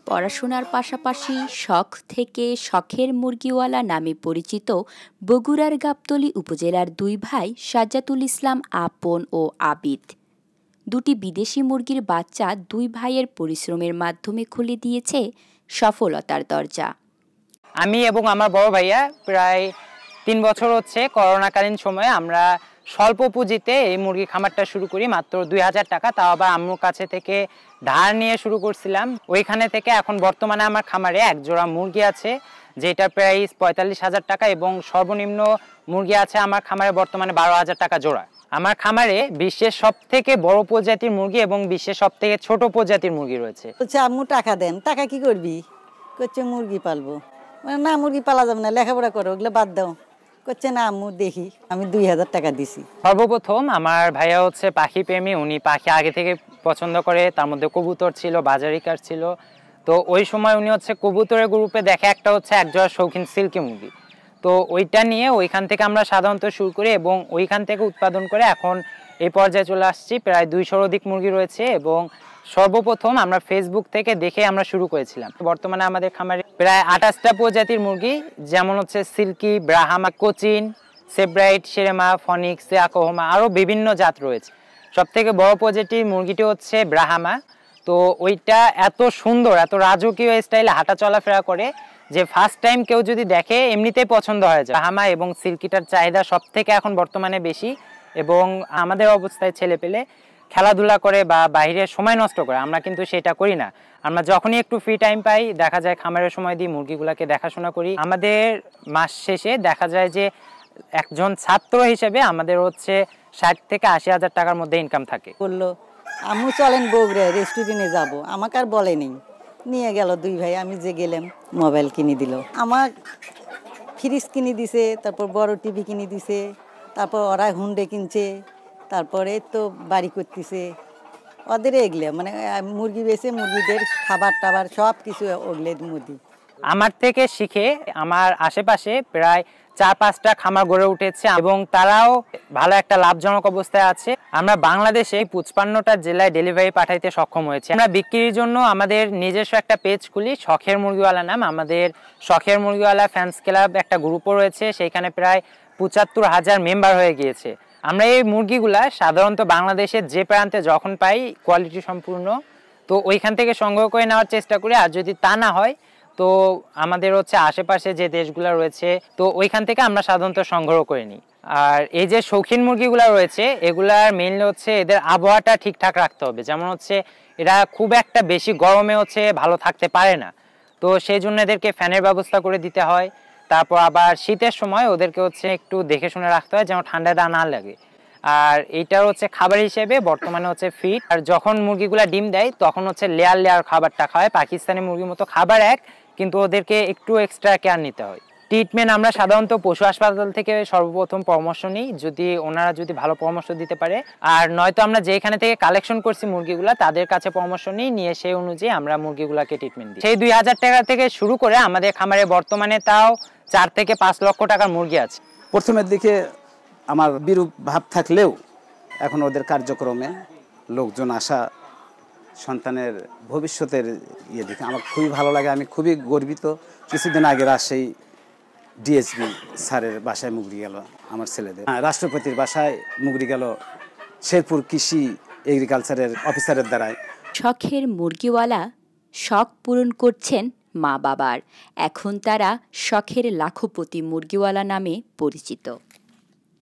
পড়াশোনার পাশাপাশি শখ থেকে শখের মুরগিওয়ালা নামে পরিচিত বগুড়ার গাবতলী উপজেলার দুই ভাই সাজ্জাতুল ইসলাম আপন ও আবিদ দুটি বিদেশি মুরগির বাচ্চা দুই ভাইয়ের পরিশ্রমের মাধ্যমে খুলে দিয়েছে সফলতার দরজা। আমি এবং আমার বড় ভাইয়া প্রায় 3 বছর হচ্ছে করোনাকালীন সময়ে আমরা স্বল্প পুঁজিতে এই মুরগি খামারটা শুরু করি, মাত্র 2000 টাকা, তাও আবার আম্মুর কাছে থেকে ধার নিয়ে শুরু করছিলাম। ওইখানে থেকে এখন বর্তমানে আমার খামারে এক জোড়া মুরগি আছে যেটা প্রাইস 45,000 টাকা এবং সর্বনিম্ন মুরগি আছে আমার খামারে বর্তমানে 12,000 টাকা জোড়া। আমার খামারে বিশ্বের সব থেকে বড় প্রজাতির মুরগি এবং বিশ্বের সব থেকে ছোট প্রজাতির মুরগি রয়েছে। বলছে আম্মু টাকা দেন, টাকা কি করবি? করছে মুরগি পালবো। মানে না, মুরগি পালা যাবে না, লেখাপড়া করো, ওগুলো বাদ দাও। করছে না আম্মু দেখি। আমি 2000 টাকা দিছি। সর্বপ্রথম আমার ভাইয়া হচ্ছে পাখি প্রেমী, উনি পাখি আগে থেকে পছন্দ করে, তার মধ্যে কবুতর ছিল, বাজারিকার ছিল। তো ওই সময় উনি হচ্ছে কবুতরের গ্রুপে দেখে একটা হচ্ছে একজোড়া শৌখিন সিল্কি মুরগি, তো ওইটা নিয়ে ওইখান থেকে আমরা সাধারণত শুরু করি এবং ওইখান থেকে উৎপাদন করে এখন এই পর্যায়ে চলে আসছি। প্রায় 200-র অধিক মুরগি রয়েছে এবং সর্বপ্রথম আমরা ফেসবুক থেকে দেখে আমরা শুরু করেছিলাম। বর্তমানে আমাদের খামারে প্রায় 28টা প্রজাতির মুরগি, যেমন হচ্ছে Silkie, Brahma, Cochin, Sebright, Serama, Phoenix, আকোহমা, আরও বিভিন্ন জাত রয়েছে। সব থেকে বড় প্রজাতির মুরগিটি হচ্ছে ব্রাহামা। তো ওইটা এত সুন্দর, এত রাজকীয় স্টাইলে হাঁটা চলাফেরা করে যে ফার্স্ট টাইম কেউ যদি দেখে এমনিতেই পছন্দ হয়ে যায়। ব্রাহামা এবং সিল্কিটার চাহিদা সব থেকে এখন বর্তমানে বেশি এবং আমাদের অবস্থায় ছেলে পেলে খেলাধুলা করে বা বাইরে সময় নষ্ট করে, আমরা কিন্তু সেটা করি না। আমরা যখনই একটু ফ্রি টাইম পাই দেখা যায় খামারের সময় দিয়ে মুরগিগুলোকে দেখাশোনা করি। আমাদের মাস শেষে দেখা যায় যে একজন ছাত্র হিসেবে আমাদের হচ্ছে 60 থেকে 80,000 টাকার মধ্যে ইনকাম থাকে। বললো আম্মু চলেন বগুড়ায় রেস্টুরেন্টে যাব। আমাকে আর বলেনি, নিয়ে গেল দুই ভাই। আমি যে গেলাম মোবাইল কিনে দিল, আমার ফ্রিজ কিনে দিছে, তারপর বড় টিভি কিনে দিছে, তারপর ওরা হুন্ডে কিনছে, তারপরে তো বাড়ি করতেছে ওদের এগলে, মানে মুরগি বেছে মুরগিদের খাবার টাবার সব কিছু ওগলে মুরগি আমার থেকে শিখে আমার আশেপাশে প্রায় 4-5টা খামার গড়ে উঠেছে এবং তারাও ভালো একটা লাভজনক অবস্থায় আছে। আমরা বাংলাদেশে 55টা জেলায় ডেলিভারি পাঠাইতে সক্ষম হয়েছে। আমরা বিক্রির জন্য আমাদের নিজস্ব একটা পেজ খুলি, শখের মুরগিওয়ালা নাম। আমাদের শখের মুরগিওয়ালা ফ্যান্স ক্লাব একটা গ্রুপও রয়েছে, সেখানে প্রায় 75,000 মেম্বার হয়ে গিয়েছে। আমরা এই মুরগিগুলা সাধারণত বাংলাদেশের যে প্রান্তে যখন পাই কোয়ালিটি সম্পূর্ণ, তো ওইখান থেকে সংগ্রহ করে নেওয়ার চেষ্টা করি। আর যদি তা না হয় তো আমাদের হচ্ছে আশেপাশে যে দেশগুলো রয়েছে তো ওইখান থেকে আমরা সাধারণত সংগ্রহ করে নিই। আর এই যে শৌখিন মুরগিগুলো রয়েছে এগুলার মেইনলি হচ্ছে এদের আবহাওয়াটা ঠিকঠাক রাখতে হবে, যেমন হচ্ছে এরা খুব একটা বেশি গরমে হচ্ছে ভালো থাকতে পারে না, তো সেই জন্য এদেরকে ফ্যানের ব্যবস্থা করে দিতে হয়। তারপর আবার শীতের সময় ওদেরকে হচ্ছে একটু দেখে শুনে রাখতে হয় যেন ঠান্ডাটা না লাগে। আর এইটার হচ্ছে খাবার হিসেবে বর্তমানে হচ্ছে ফিড, আর যখন মুরগিগুলা ডিম দেয় তখন হচ্ছে লেয়ার লেয়ার খাবারটা খাওয়ায়। পাকিস্তানি মুরগির মতো খাবার এক, কিন্তু ওদেরকে একটু এক্সট্রা কেয়ার নিতে হয়। ট্রিটমেন্ট আমরা সাধারণত পশু হাসপাতাল থেকে সর্বপ্রথম পরামর্শ নিই, যদি ওনারা যদি ভালো পরামর্শ দিতে পারে, আর নয়তো আমরা যেখানে থেকে কালেকশন করছি মুরগিগুলা তাদের কাছে পরামর্শ নিয়ে সেই অনুযায়ী আমরা মুরগিগুলাকে ট্রিটমেন্ট দিই। সেই 2000 টাকা থেকে শুরু করে আমাদের খামারে বর্তমানে তাও 4 থেকে 5 লক্ষ টাকার মুরগি আছে। প্রথমের দিকে আমার বিরূপ ভাব থাকলেও এখন ওদের কার্যক্রমে লোকজন আসা, সন্তানের ভবিষ্যতের দেখে আমার খুবই ভালো লাগে। আমি খুবই গর্বিত। কিছুদিন আগে রাজশাহী ডিএসপি স্যারের বাসায় মুগরি গেল আমার ছেলেদের, রাষ্ট্রপতির বাসায় মুগরি গেল শেরপুর কৃষি এগ্রিকালচারের অফিসারের দ্বারায়। শখের মুরগিওয়ালা শখ পূরণ করছেন মা বাবার, এখন তারা শখের লাখপতি মুরগিওয়ালা নামে পরিচিত।